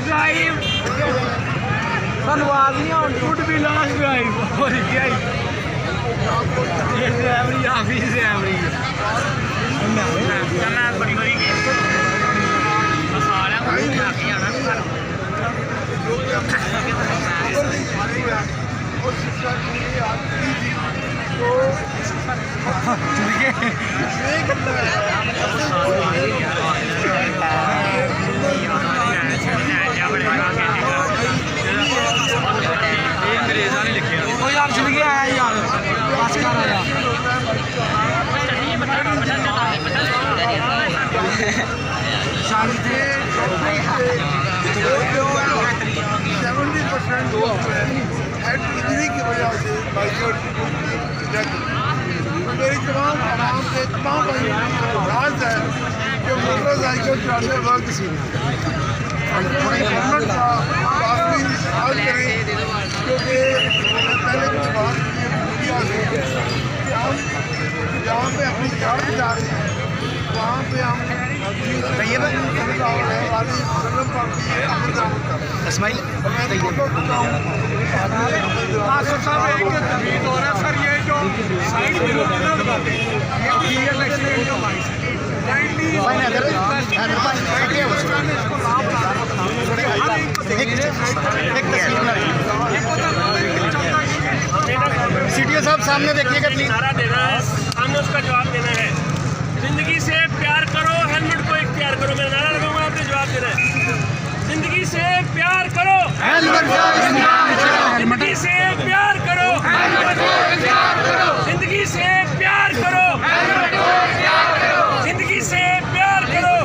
Drive धन्यवाद नहीं would be last drive और क्या ही ये ड्राइवरी ऑफिस ड्राइवरी चलना बड़ी बड़ी गेम सारा कुछ आके आना यार चल गया है यार पास कर आया शांति 70% इंजरी की वजह से मेरी तमाम आवाम से तमाम राज है कि मोटरसाइकिल चलाने वक्त गवर्नमेंट का काफ़ी हाल करें क्योंकि पहले कुछ बात हम जहाँ पे अपनी जान जा रहे हैं वहाँ पे हम सर ये जो साइड सीटीओ साहब सामने देखिएगा प्लीज। सारा देना है, सामने उसका जवाब देना है। जिंदगी से प्यार करो, हेलमेट को इख्तियार करो। मैं नारा लगाऊंगा, आपने जवाब देना है। जिंदगी से प्यार करो, जिंदगी से प्यार करो, जिंदगी से प्यार करो, जिंदगी से प्यार करो,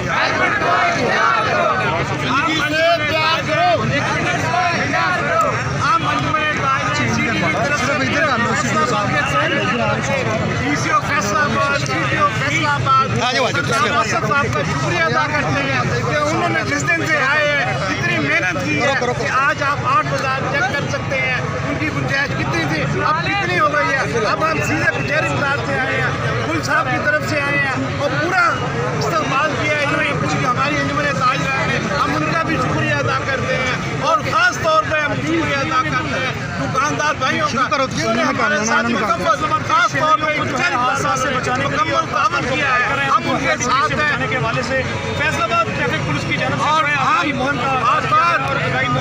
आपका शुक्रिया अदा करते हैं कि उन्होंने जिस दिन से आए हैं इतनी मेहनत की है कि आज आप 8,000 चेक कर सकते हैं। उनकी गुंजाइश कितनी थी अब कितनी हो गई है। अब हम सीधे कचहरी इमदाद से आए हैं, पुलिस साहब की तरफ से आए हैं और पूरा इस्तेमाल किया है इन्होंने। पूरी हमारी अंजुमन ताज है, हम उनका भी शुक्रिया अदा करते हैं और ख़ास तौर पर हम शुक्रिया अदा करते हैं दुकानदार भाइयों का जिन्होंने हमारे साथ खास तौर पर मुकम्मल ताबन किया है। हम उनके साथ हैं के हवाले से फैसलाबाद ट्रैफिक पुलिस की जानब से और हम